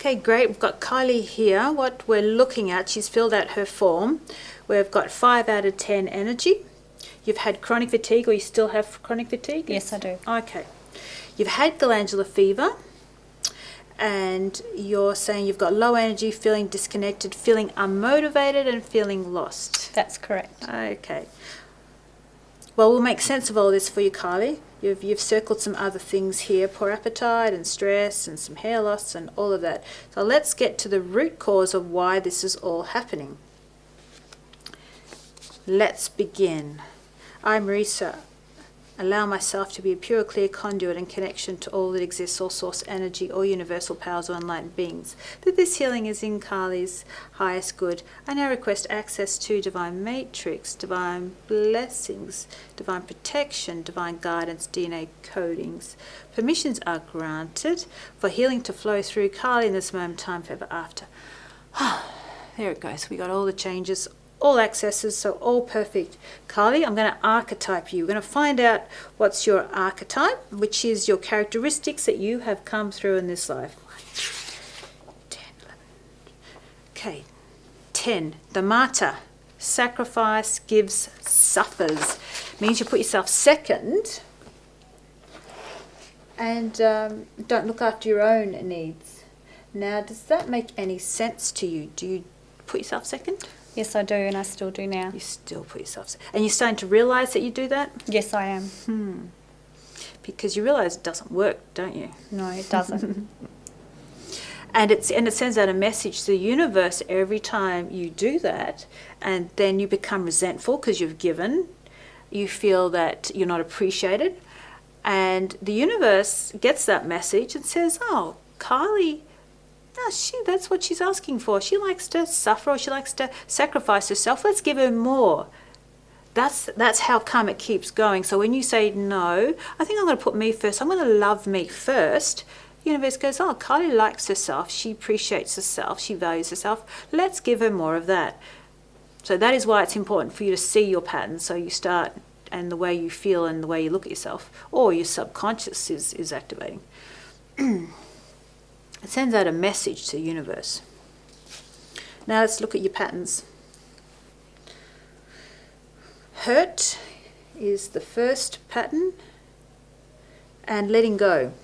Okay, great. We've got Kylie here. What we're looking at, she's filled out her form. We've got 5 out of 10 energy. You've had chronic fatigue, or you still have chronic fatigue? Yes, I do. Okay. You've had glandular fever, and you're saying you've got low energy, feeling disconnected, feeling unmotivated, and feeling lost. That's correct. Okay. Well, we'll make sense of all this for you, Kylie. You've circled some other things here, poor appetite and stress and some hair loss and all of that. So let's get to the root cause of why this is all happening. Let's begin. I'm Marisa. Allow myself to be a pure, clear conduit and connection to all that exists, all source energy, all universal powers, or enlightened beings. That this healing is in Kylie's highest good. I now request access to divine matrix, divine blessings, divine protection, divine guidance, DNA codings. Permissions are granted for healing to flow through Kylie in this moment, time, forever after. There it goes. We got all the changes, all accesses, so all perfect. Kylie, I'm going to archetype you. We're going to find out what's your archetype, which is your characteristics that you have come through in this life. 10, 11. Okay, 10. The martyr. Sacrifice, gives, suffers. Means you put yourself second and don't look after your own needs. Now, does that make any sense to you? Do you put yourself second? Yes, I do, and I still do now. You still put yourself... And you're starting to realise that you do that? Yes, I am. Because you realise it doesn't work, don't you? No, it doesn't. And it sends out a message to the universe every time you do that, and then you become resentful because you've given. You feel that you're not appreciated. And the universe gets that message and says, oh, Kylie... that's what she's asking for. She likes to suffer, or she likes to sacrifice herself. Let's give her more. That's how come it keeps going. So when you say, no, I think I'm going to put me first. I'm going to love me first. The universe goes, oh, Kylie likes herself. She appreciates herself. She values herself. Let's give her more of that. So that is why it's important for you to see your patterns. So you start, and the way you feel and the way you look at yourself, or your subconscious is activating. It sends out a message to the universe. Now let's look at your patterns. Hurt is the first pattern, and letting go.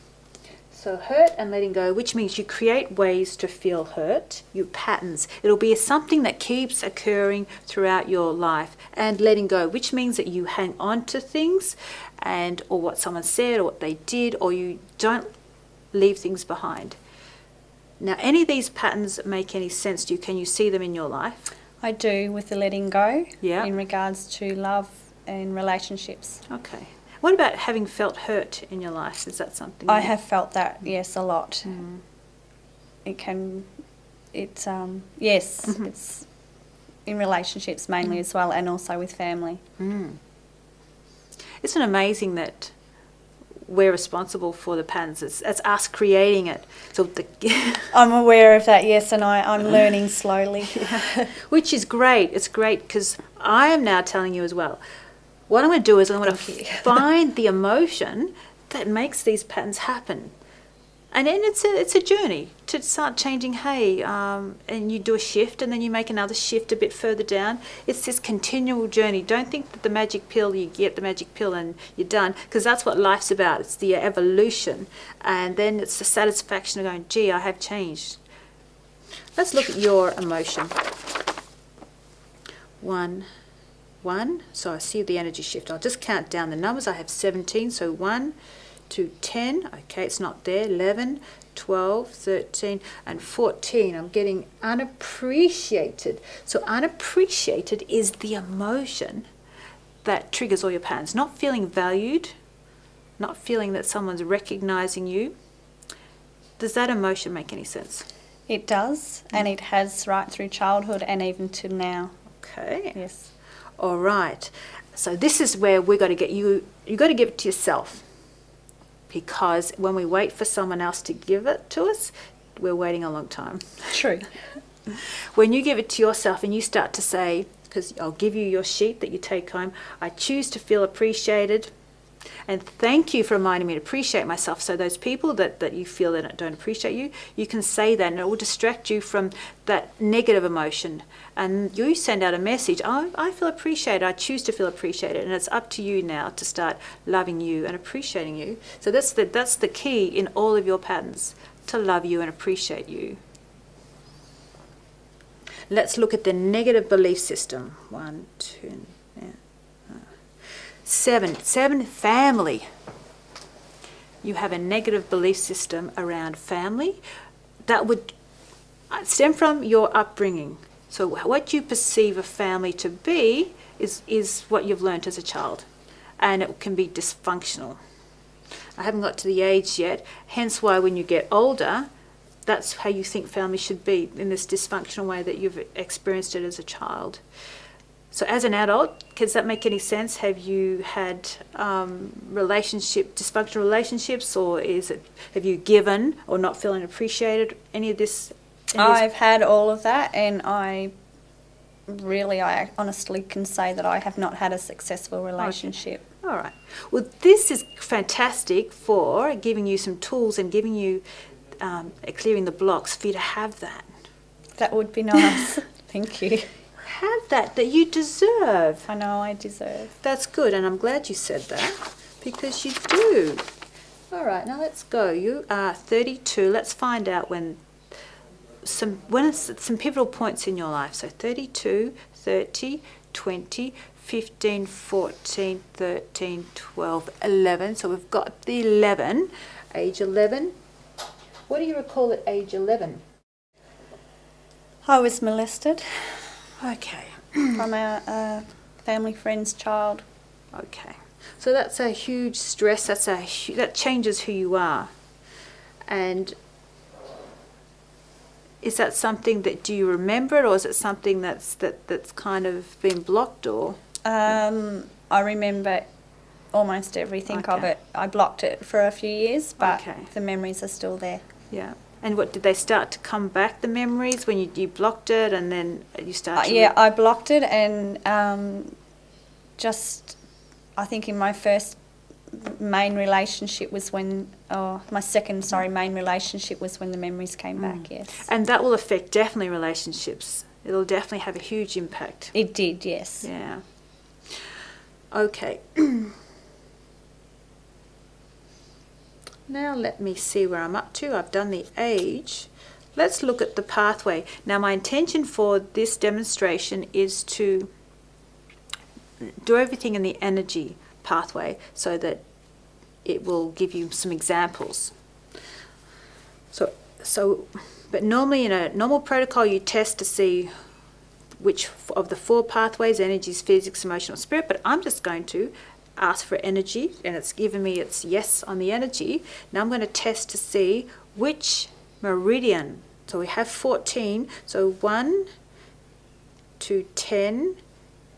So hurt and letting go, which means you create ways to feel hurt, your patterns. It'll be something that keeps occurring throughout your life. And letting go, which means that you hang on to things or what someone said or what they did, or you don't leave things behind. Now, any of these patterns make any sense to you? Can you see them in your life? I do, with the letting go. Yeah. In regards to love and relationships. Okay. What about having felt hurt in your life? Is that something? I have felt that, yes, a lot. Mm. Yes, it's in relationships mainly as well, and also with family. Mm. Isn't it amazing that we're responsible for the patterns? It's us creating it. So I'm aware of that, yes, and I'm learning slowly. Which is great. It's great because I am now telling you as well. What I'm going to do is I'm going to find the emotion that makes these patterns happen. And then it's a journey to start changing, and you do a shift and then you make another shift a bit further down. It's this continual journey. Don't think that the magic pill, you get the magic pill and you're done, because that's what life's about. It's the evolution. And then it's the satisfaction of going, gee, I have changed. Let's look at your emotion. 1. So I see the energy shift. I'll just count down the numbers. I have 17, so 1 to 10. Okay, it's not there. 11, 12, 13, and 14. I'm getting unappreciated. So unappreciated is the emotion that triggers all your patterns. Not feeling valued, not feeling that someone's recognizing you. Does that emotion make any sense? It does, and it has right through childhood and even to now. Okay. Yes. All right. So this is where we've got to get you got to give it to yourself. Because when we wait for someone else to give it to us, we're waiting a long time. True. When you give it to yourself and you start to say, because I'll give you your sheet that you take home, I choose to feel appreciated, And thank you for reminding me to appreciate myself. So those people that you feel that don't appreciate you, you can say that, and it will distract you from that negative emotion. And you send out a message, oh, I feel appreciated. I choose to feel appreciated. And it's up to you now to start loving you and appreciating you. So that's the key in all of your patterns, to love you and appreciate you. Let's look at the negative belief system. 1, 2, 7, family. You have a negative belief system around family that would stem from your upbringing. So what you perceive a family to be is what you've learnt as a child, and it can be dysfunctional. I haven't got to the age yet, hence why when you get older, that's how you think family should be, in this dysfunctional way that you've experienced it as a child. So as an adult, does that make any sense? Have you had dysfunctional relationships, or have you given or not feeling appreciated? Any of this? I've had all of that, and I honestly can say that I have not had a successful relationship. Okay. All right. Well, this is fantastic for giving you some tools and giving you clearing the blocks for you to have that. That would be nice. Thank you. Have that you deserve. I know I deserve. That's good, and I'm glad you said that, because you do. All right, now let's go. You are 32. Let's find out when some pivotal points in your life. So 32, 30, 20, 15, 14, 13, 12, 11. So we've got the 11, age 11. What do you recall at age 11? I was molested. Okay. From a family friend's child. Okay. So that's a huge stress. That changes who you are. And is that something that, do you remember it, or is it something that's kind of been blocked, or? I remember almost everything of Okay. it. I blocked it for a few years, but Okay. the memories are still there. Yeah. And what, did they start to come back, the memories, when you blocked it, and then you started? Yeah, I blocked it, and I think in my first main relationship was when, main relationship was when the memories came back, yes. And that will affect definitely relationships. It'll definitely have a huge impact. It did, yes. Yeah. Okay. Now let me see where I'm up to. I've done the age. Let's look at the pathway. Now my intention for this demonstration is to do everything in the energy pathway so that it will give you some examples. But normally in a normal protocol you test to see which of the 4 pathways, energies, physics, emotional, spirit, but I'm just going to ask for energy, and it's given me its yes on the energy. Now I'm going to test to see which meridian. So we have 14, so 1 to 10,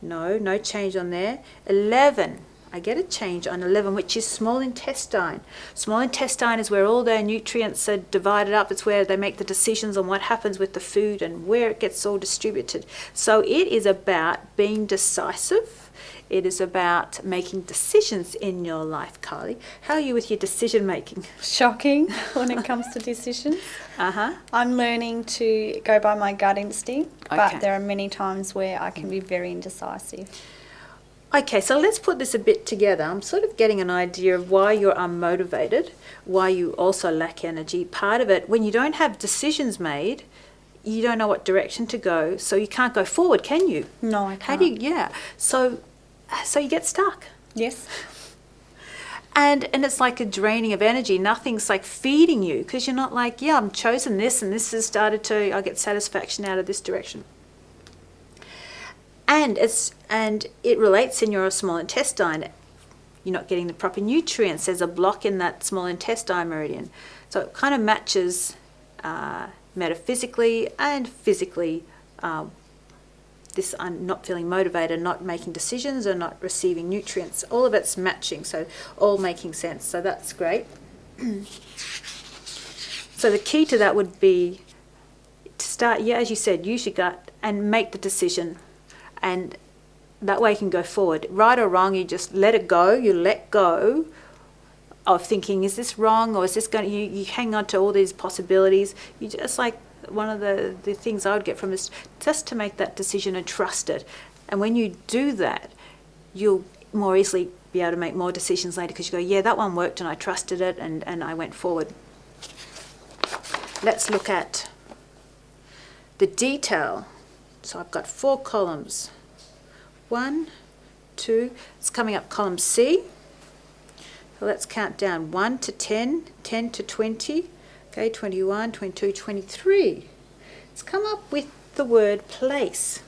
no change on there. 11, I get a change on 11, which is small intestine. Small intestine is where all their nutrients are divided up. It's where they make the decisions on what happens with the food and where it gets all distributed. So it is about being decisive. It is about making decisions in your life, Kylie. How are you with your decision making? Shocking when it comes to decisions. I'm learning to go by my gut instinct, but there are many times where I can be very indecisive. Okay, so let's put this a bit together. I'm sort of getting an idea of why you're unmotivated, why you also lack energy. Part of it, when you don't have decisions made, you don't know what direction to go, so you can't go forward, can you? No, I can't. How do you? Yeah. So you get stuck. Yes. And it's like a draining of energy. Nothing's like feeding you, because you're not like, yeah, I'm chosen this, and this has started to, I get satisfaction out of this direction. And it relates in your small intestine. You're not getting the proper nutrients. There's a block in that small intestine meridian. So it kind of matches metaphysically and physically this not feeling motivated, not making decisions, or not receiving nutrients. All of it's matching, so all making sense. So that's great. So the key to that would be to start, as you said, use your gut and make the decision. And that way you can go forward. Right or wrong, you just let it go. You let go of thinking, is this wrong, or is this going to, you hang on to all these possibilities. You just, like, one of the things I would get from this, just to make that decision and trust it. And when you do that, you'll more easily be able to make more decisions later, because you go, yeah, that one worked and I trusted it, and I went forward. Let's look at the detail. So I've got 4 columns. 1, 2, it's coming up column C. So let's count down 1 to 10, 10 to 20, okay, 21, 22, 23. It's come up with the word place.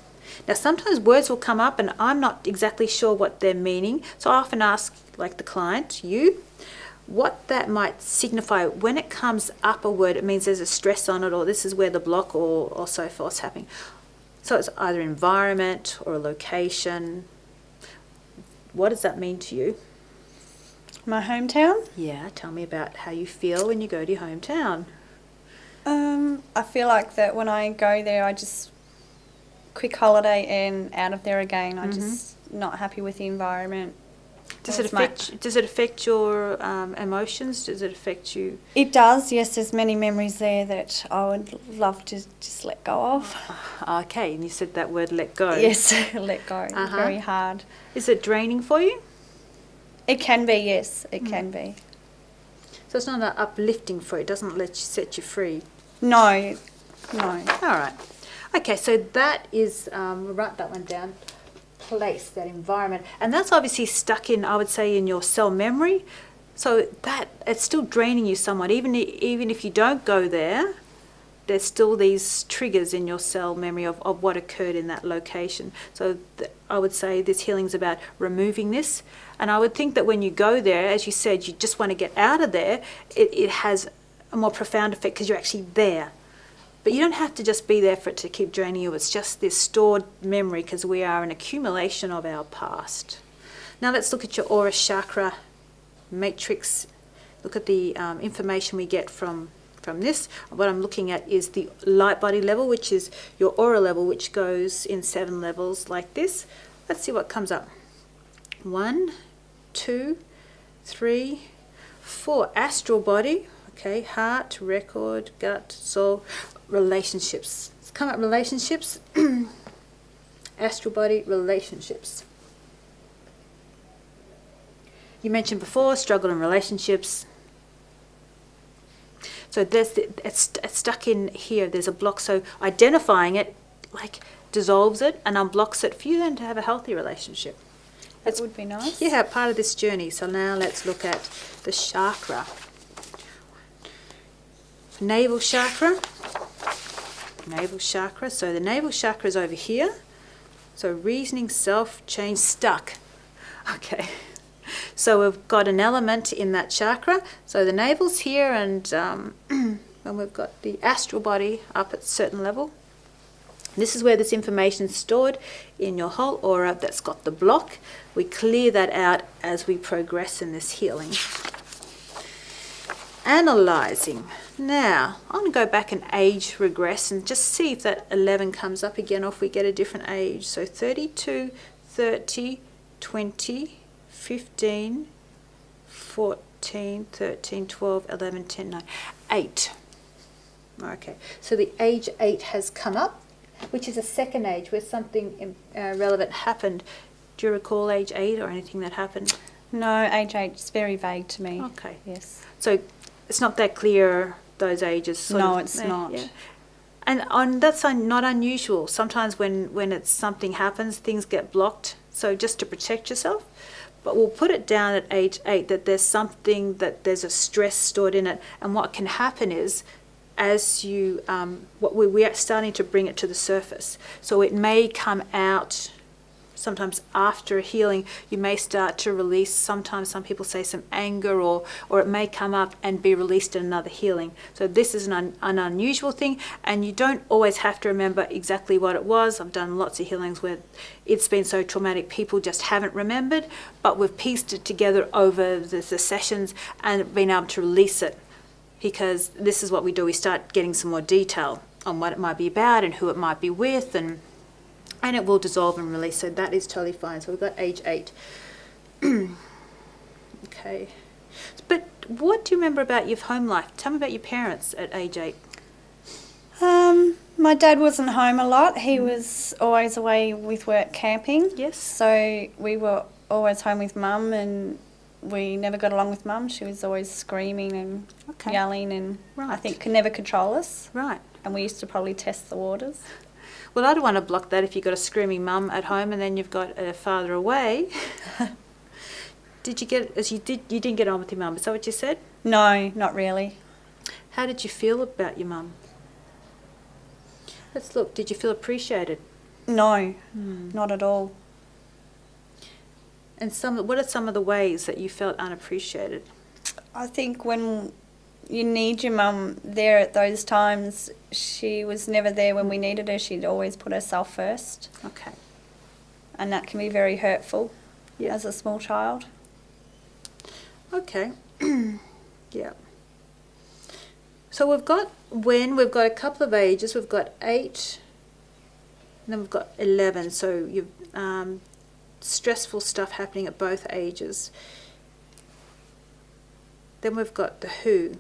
Now sometimes words will come up and I'm not exactly sure what they're meaning, so I often ask, like the client, you, what that might signify. When it comes up a word, it means there's a stress on it, or this is where the block or so forth is happening. So it's either environment or a location. What does that mean to you? My hometown? Yeah, tell me about how you feel when you go to your hometown. I feel like that when I go there, I just quick holiday and out of there again. I'm just not happy with the environment. Does it affect your emotions? Does it affect you? It does, yes. There's many memories there that I would love to just let go of. Okay, and you said that word, let go. Yes, let go. Very hard. Is it draining for you? It can be, yes. It can be. So it's not uplifting for you. It doesn't set you free. No. All right. Okay, so that is, we'll write that one down. Place, that environment, and that's obviously stuck in, I would say, in your cell memory, so that it's still draining you somewhat. Even if you don't go there, there's still these triggers in your cell memory of what occurred in that location. So I would say this healing's about removing this, and I would think that when you go there, as you said, you just want to get out of there. It has a more profound effect because you're actually there. But you don't have to just be there for it to keep draining you. It's just this stored memory, because we are an accumulation of our past. Now let's look at your aura chakra matrix. Look at the information we get from this. What I'm looking at is the light body level, which is your aura level, which goes in 7 levels like this. Let's see what comes up. 1, 2, 3, 4. Astral body. Okay, heart, record, gut, soul, relationships. It's come up relationships. Astral body, relationships. You mentioned before, struggle in relationships. So it's stuck in here. There's a block. So identifying it, like, dissolves it and unblocks it for you then to have a healthy relationship. That would be nice. Yeah, part of this journey. So now let's look at the chakra. Navel chakra. Navel chakra. So the navel chakra is over here. So reasoning, self, change, stuck. Okay. So we've got an element in that chakra. So the navel's here, and we've got the astral body up at a certain level. This is where this information is stored in your whole aura that's got the block. We clear that out as we progress in this healing. Analysing. Now, I'm going to go back and age regress and just see if that 11 comes up again, or if we get a different age. So 32, 30, 20, 15, 14, 13, 12, 11, 10, 9, 8. Okay, so the age 8 has come up, which is a second age where something relevant happened. Do you recall age 8 or anything that happened? No, age 8 is very vague to me. Okay. Yes. So it's not that clear, those ages? No, it's not. Yeah. And that's not unusual. Sometimes when it's something happens, things get blocked. So just to protect yourself. But we'll put it down at age 8 that there's something, that there's a stress stored in it. And what can happen is, as you, we are starting to bring it to the surface. So it may come out sometimes after a healing. You may start to release, sometimes some people say, some anger, or it may come up and be released in another healing. So this is an unusual thing, and you don't always have to remember exactly what it was. I've done lots of healings where it's been so traumatic people just haven't remembered, but we've pieced it together over the sessions and been able to release it, because this is what we do. We start getting some more detail on what it might be about and who it might be with, and And it will dissolve and release, so that is totally fine. So we've got age 8. Okay. But what do you remember about your home life? Tell me about your parents at age 8. My dad wasn't home a lot. He was always away with work camping. Yes. So we were always home with Mum, and we never got along with Mum. She was always screaming and yelling, and I think could never control us. Right. And we used to probably test the waters. Well, I don't want to block that if you've got a screaming mum at home and then you've got a father away. You didn't get on with your mum, is that what you said? No, not really. How did you feel about your mum? Let's look. Did you feel appreciated? No, not at all. And what are some of the ways that you felt unappreciated? I think when you need your mum there at those times, she was never there when we needed her. She'd always put herself first. Okay. And that can be very hurtful as a small child. Okay. Yeah. So we've got a couple of ages. We've got 8, and then we've got 11. So you've stressful stuff happening at both ages. Then we've got the who.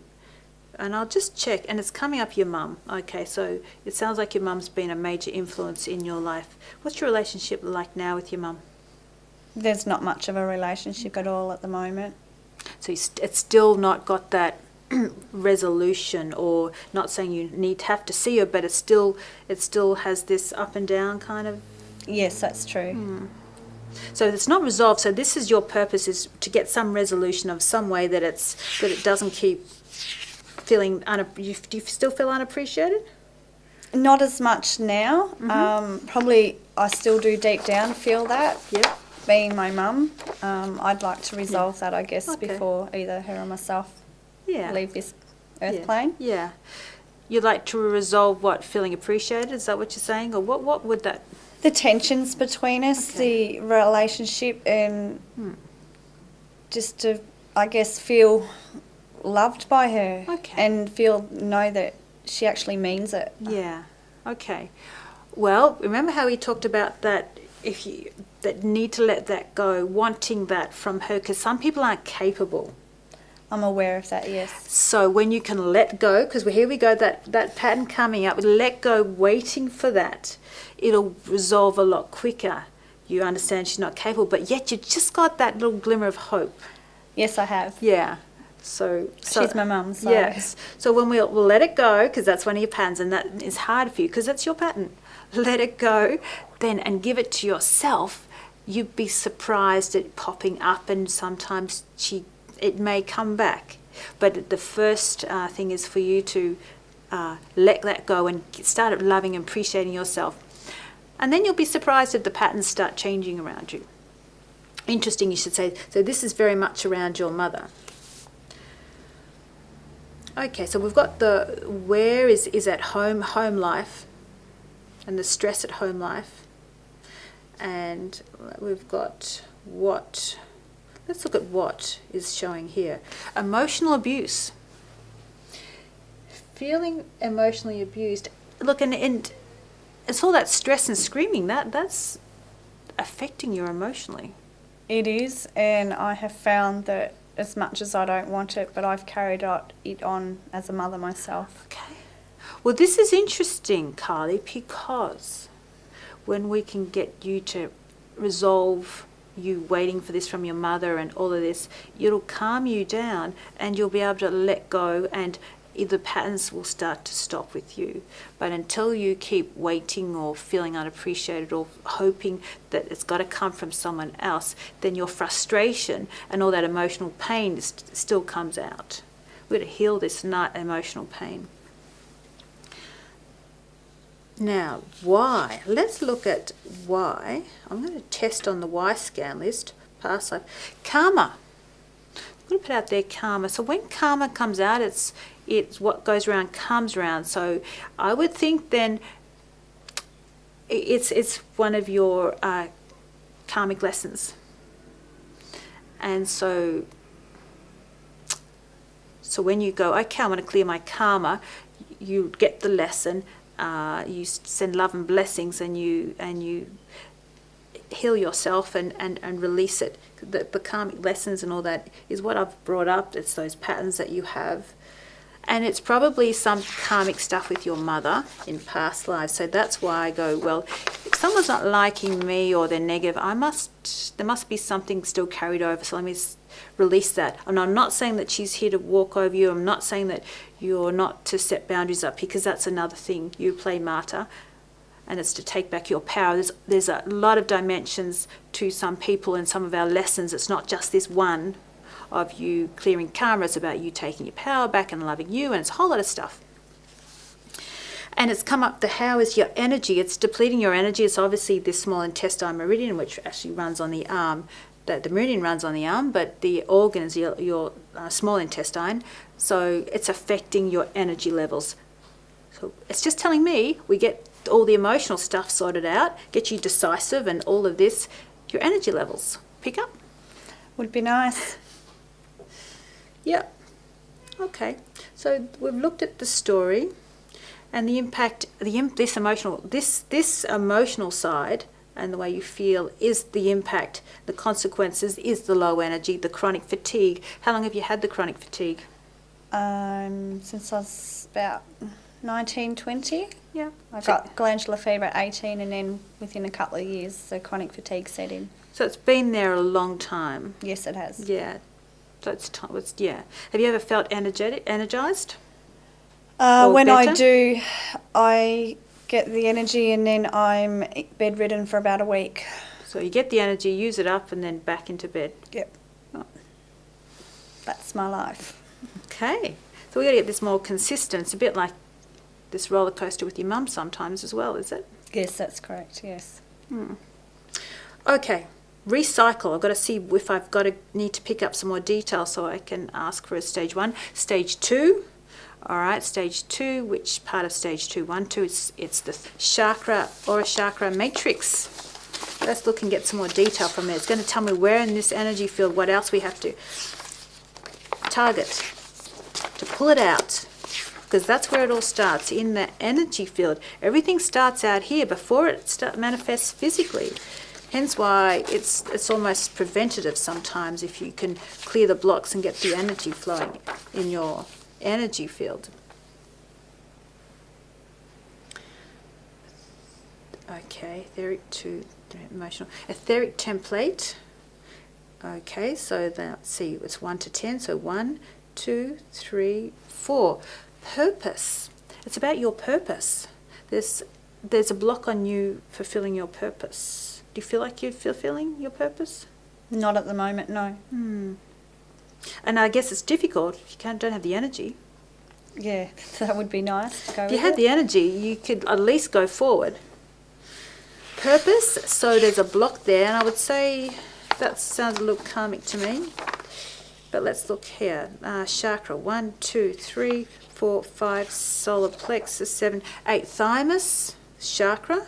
And I'll just check, and it's coming up your mum. Okay, so it sounds like your mum's been a major influence in your life. What's your relationship like now with your mum? There's not much of a relationship at all at the moment. So it's still not got that resolution, or not saying you have to see her, but it still has this up and down kind of. Yes, that's true. So it's not resolved. So this is your purpose, is to get some resolution of some way that it doesn't keep feeling. Do you still feel unappreciated? Not as much now. Probably I still do deep down feel that. Yeah. Being my mum, I'd like to resolve that, I guess, before either her or myself leave this earth plane. Yeah. You'd like to resolve what? Feeling appreciated? Is that what you're saying? Or what would that? The tensions between us, the relationship, and just to, I guess, feel loved by her and know that she actually means it. Yeah. Okay. Well, remember how we talked about that, that need to let that go, wanting that from her, because some people aren't capable. I'm aware of that, yes. So when you can let go, because here we go, that pattern coming up, let go, waiting for that, it'll resolve a lot quicker. You understand she's not capable, but yet you just got that little glimmer of hope. Yes, I have. Yeah. So she's my mum. So. Yes. So when we'll let it go, because that's one of your patterns, and that is hard for you because that's your pattern. Let it go, then, and give it to yourself. You'd be surprised at popping up, and sometimes it may come back. But the first thing is for you to let that go and start loving and appreciating yourself. And then you'll be surprised if the patterns start changing around you. Interesting, you should say. So this is very much around your mother. Okay, so we've got the where is at home life, and the stress at home life. And we've got what. Let's look at what is showing here. Emotional abuse. Feeling emotionally abused. Look, and it's all that stress and screaming. That's affecting you emotionally. It is, and I have found that as much as I don't want it, but I've carried it on as a mother myself. Okay. Well, this is interesting, Kylie, because when we can get you to resolve you waiting for this from your mother and all of this, it'll calm you down and you'll be able to let go, and the patterns will start to stop with you. But until you keep waiting or feeling unappreciated or hoping that it's got to come from someone else, then your frustration and all that emotional pain still comes out. We're going to heal this emotional pain. Now, why? Let's look at why. I'm going to test on the why scan list. Past life. Karma. I'm going to put out there karma. So when karma comes out, it's what goes around comes around. So I would think then it's one of your karmic lessons. And so when you go, okay, I want to clear my karma, you get the lesson. You send love and blessings, and you heal yourself and release it. The karmic lessons and all that is what I've brought up. It's those patterns that you have. And it's probably some karmic stuff with your mother in past lives. So that's why I go, well, if someone's not liking me or they're negative, there must be something still carried over. So let me release that. And I'm not saying that she's here to walk over you. I'm not saying that you're not to set boundaries up, because that's another thing. You play martyr, and it's to take back your power. There's a lot of dimensions to some people and some of our lessons. It's not just this one of you clearing karma. It's about you taking your power back and loving you, and it's a whole lot of stuff. And it's come up, the how is your energy. It's depleting your energy. It's obviously this small intestine meridian, which actually runs on the arm. The meridian runs on the arm, but the organ is your small intestine. So it's affecting your energy levels. So it's just telling me we get all the emotional stuff sorted out, get you decisive and all of this, your energy levels pick up. Would be nice. Yep. Okay. So we've looked at the story and the impact. This emotional side and the way you feel is the impact. The consequences is the low energy, the chronic fatigue. How long have you had the chronic fatigue? Since I was about 19, 20. Yeah. I got glandular fever at 18, and then within a couple of years, the chronic fatigue set in. So it's been there a long time. Yes, it has. Yeah. So it's yeah. Have you ever felt energized? When better? I do, I get the energy, and then I'm bedridden for about a week. So you get the energy, use it up, and then back into bed. Yep. Oh. That's my life. Okay. So we got to get this more consistent. It's a bit like this roller coaster with your mum sometimes as well, is it? Yes, that's correct. Yes. Okay. Recycle. I've got to see if I've got to need to pick up some more detail so I can ask for a stage 1. Stage 2. All right, stage 2. Which part of stage 2? 1, 2. It's the chakra or a chakra matrix. Let's look and get some more detail from there. It's going to tell me where in this energy field, what else we have to target to pull it out, because that's where it all starts, in the energy field. Everything starts out here before it manifests physically. Hence why it's almost preventative sometimes if you can clear the blocks and get the energy flowing in your energy field. Okay, etheric to emotional. Etheric template. Okay, so let's see, it's 1 to 10. So 1, 2, 3, 4. Purpose. It's about your purpose. There's a block on you fulfilling your purpose. Do you feel like you're fulfilling your purpose? Not at the moment, no. And I guess it's difficult if you don't have the energy. Yeah, that would be nice to go If with you had it. the energy, you could at least go forward. Purpose, so there's a block there, and I would say that sounds a little karmic to me. But let's look here. Chakra, 1, 2, 3, 4, 5, solar plexus, 7, 8, thymus chakra.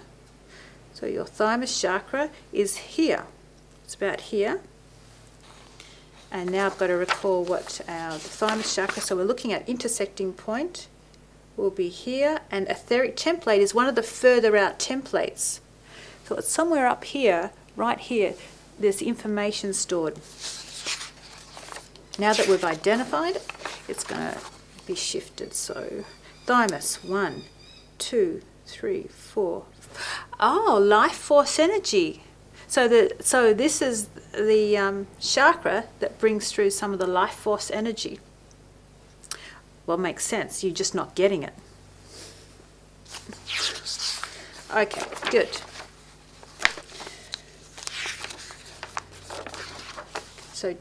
So your thymus chakra is here. It's about here. And now I've got to recall what the thymus chakra, so we're looking at intersecting point, will be here. And etheric template is one of the further out templates. So it's somewhere up here, right here, there's information stored. Now that we've identified it, it's going to be shifted. So thymus, 1, 2, 3, 4. Oh, life force energy. So this is the chakra that brings through some of the life force energy. Well, makes sense. You're just not getting it. Okay, good. So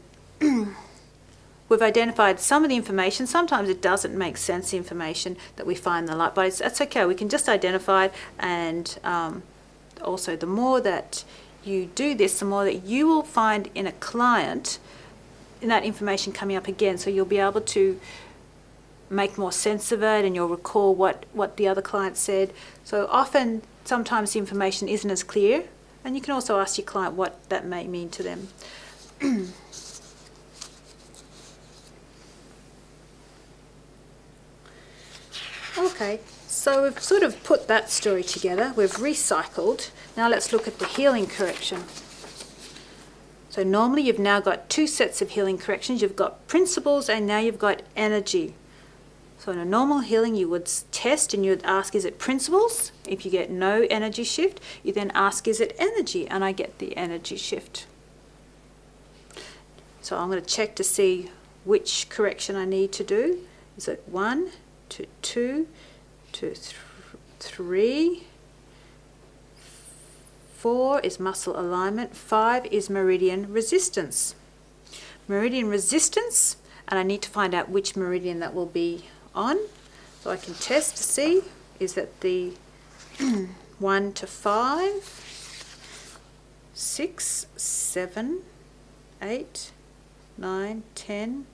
we've identified some of the information. Sometimes it doesn't make sense, the information that we find in the light, but that's okay. We can just identify it, and also the more that you do this, the more that you will find in a client in that information coming up again. So you'll be able to make more sense of it, and you'll recall what the other client said. So often, sometimes the information isn't as clear, and you can also ask your client what that may mean to them. Okay, so we've sort of put that story together. We've recycled. Now let's look at the healing correction. So normally you've now got two sets of healing corrections. You've got principles and now you've got energy. So in a normal healing, you would test and you would ask, is it principles? If you get no energy shift, you then ask, is it energy? And I get the energy shift. So I'm going to check to see which correction I need to do. Is it 1 to 2 to 3? 4 is muscle alignment. 5 is meridian resistance. Meridian resistance, and I need to find out which meridian that will be on. So I can test to see, is it the 1 to 5, 6, 7, 8, 9, 10,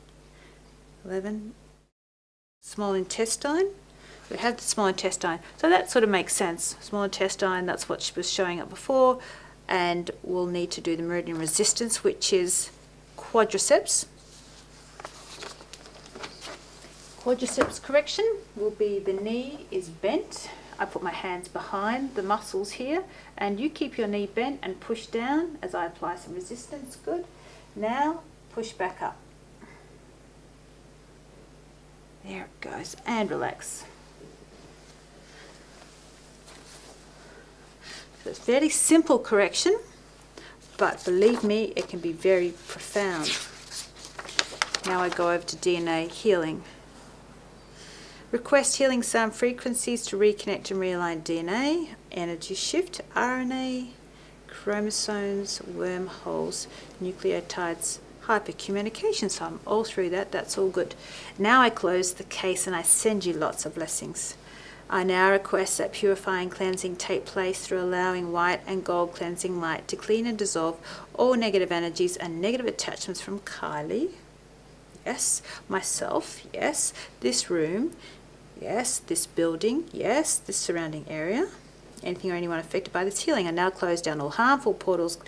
11, small intestine. We have the small intestine, so that sort of makes sense. Small intestine, that's what was showing up before, and we'll need to do the meridian resistance, which is quadriceps. Quadriceps correction will be the knee is bent. I put my hands behind the muscles here, and you keep your knee bent and push down as I apply some resistance. Good. Now push back up. There it goes, and relax. So it's a fairly simple correction, but believe me, it can be very profound. Now I go over to DNA healing. Request healing sound frequencies to reconnect and realign DNA, energy shift, RNA, chromosomes, wormholes, nucleotides, hypercommunication. So I'm all through that. That's all good. Now I close the case and I send you lots of blessings. I now request that purifying cleansing take place through allowing white and gold cleansing light to clean and dissolve all negative energies and negative attachments from Kylie. Yes. Myself. Yes. This room. Yes. This building. Yes. This surrounding area. Anything or anyone affected by this healing. I now close down all harmful portals,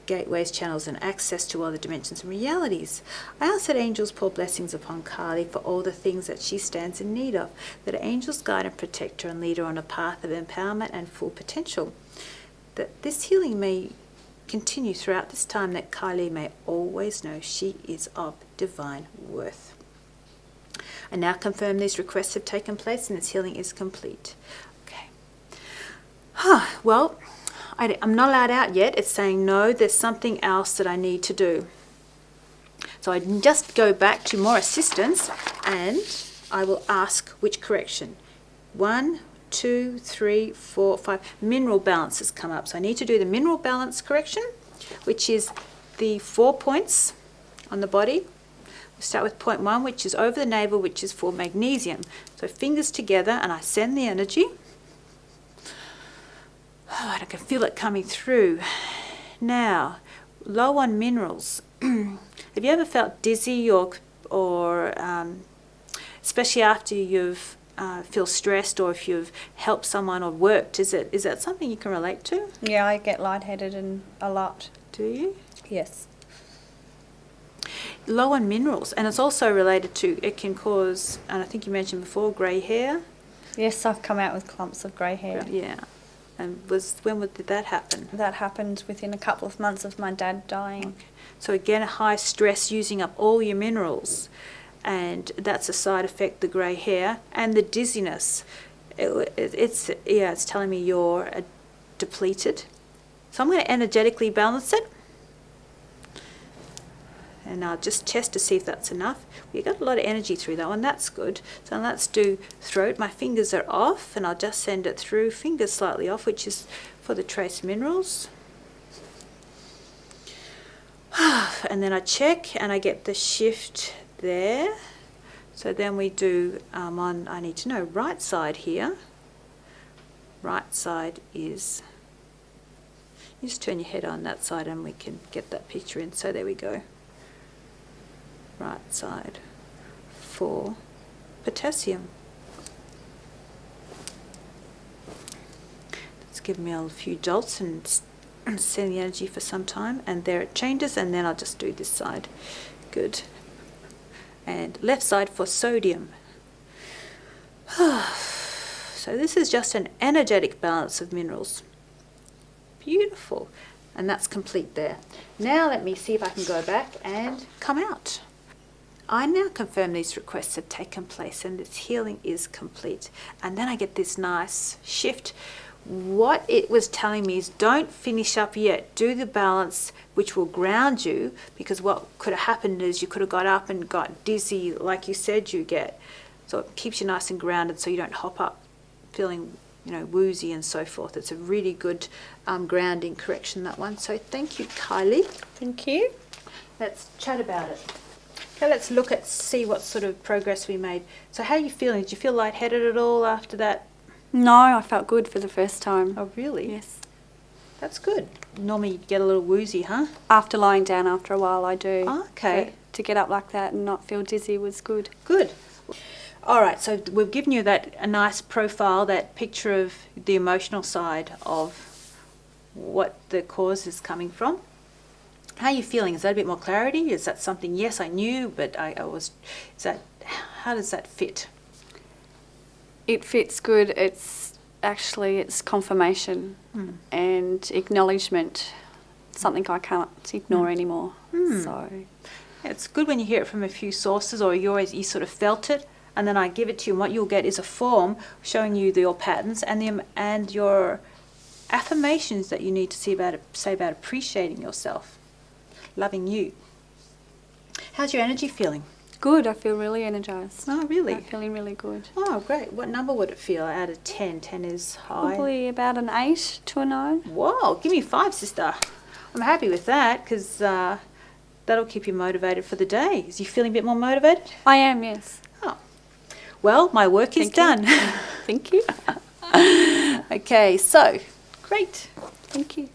gateways, channels, and access to other dimensions and realities. I ask that angels pour blessings upon Kylie for all the things that she stands in need of, that angels guide and protect her and lead her on a path of empowerment and full potential, that this healing may continue throughout this time, that Kylie may always know she is of divine worth. I now confirm these requests have taken place and this healing is complete. Okay. Well, I'm not allowed out yet. It's saying no, there's something else that I need to do. So I just go back to more assistance and I will ask which correction. 1, 2, 3, 4, 5. Mineral balance has come up. So I need to do the mineral balance correction, which is the 4 points on the body. We'll start with point 1, which is over the navel, which is for magnesium. So fingers together and I send the energy. Oh, and I can feel it coming through. Now, low on minerals. Have you ever felt dizzy or especially after you've feel stressed or if you've helped someone or worked? Is that something you can relate to? Yeah, I get lightheaded and a lot. Do you? Yes. Low on minerals, and it's also related to, it can cause, and I think you mentioned before, grey hair. Yes, I've come out with clumps of grey hair. Yeah. And when did that happen? That happened within a couple of months of my dad dying. Okay. So again, high stress using up all your minerals, and that's a side effect, the grey hair and the dizziness. It's telling me you're depleted. So I'm going to energetically balance it. And I'll just test to see if that's enough. We got a lot of energy through that one. That's good. So let's do throat. My fingers are off, and I'll just send it through. Fingers slightly off, which is for the trace minerals. And then I check, and I get the shift there. So then we do I need to know, right side here. Right side is, you just turn your head on that side and we can get that picture in. So there we go. Right side for potassium. It's given me a few jolts and send the energy for some time, and there it changes, and then I'll just do this side. Good. And left side for sodium. So this is just an energetic balance of minerals. Beautiful. And that's complete there. Now let me see if I can go back and come out. I now confirm these requests have taken place and this healing is complete. And then I get this nice shift. What it was telling me is don't finish up yet. Do the balance, which will ground you, because what could have happened is you could have got up and got dizzy like you said you get. So it keeps you nice and grounded so you don't hop up feeling, woozy and so forth. It's a really good grounding correction, that one. So thank you, Kylie. Thank you. Let's chat about it. Okay, let's see what sort of progress we made. So how are you feeling? Did you feel lightheaded at all after that? No, I felt good for the first time. Oh, really? Yes. That's good. Normally you get a little woozy, huh? After lying down after a while, I do. Oh, okay. But to get up like that and not feel dizzy was good. Good. All right, so we've given you a nice profile, that picture of the emotional side of what the cause is coming from. How are you feeling? Is that a bit more clarity? Is that something, yes, I knew, but how does that fit? It fits good. It's confirmation and acknowledgement, something I can't ignore anymore. So it's good when you hear it from a few sources, or you sort of felt it, and then I give it to you, and what you'll get is a form showing you your patterns and your affirmations that you need to say about appreciating yourself, loving you. How's your energy feeling? good. I feel really energized. Oh, really? I'm feeling really good. Oh, great. What number would it feel out of 10? 10 is high. Probably about an 8 to a 9. Whoa, give me 5, sister. I'm happy with that because that'll keep you motivated for the day. Is you feeling a bit more motivated? I am, yes. Oh. Well, my work is done. Thank you. Okay, so, great. Thank you.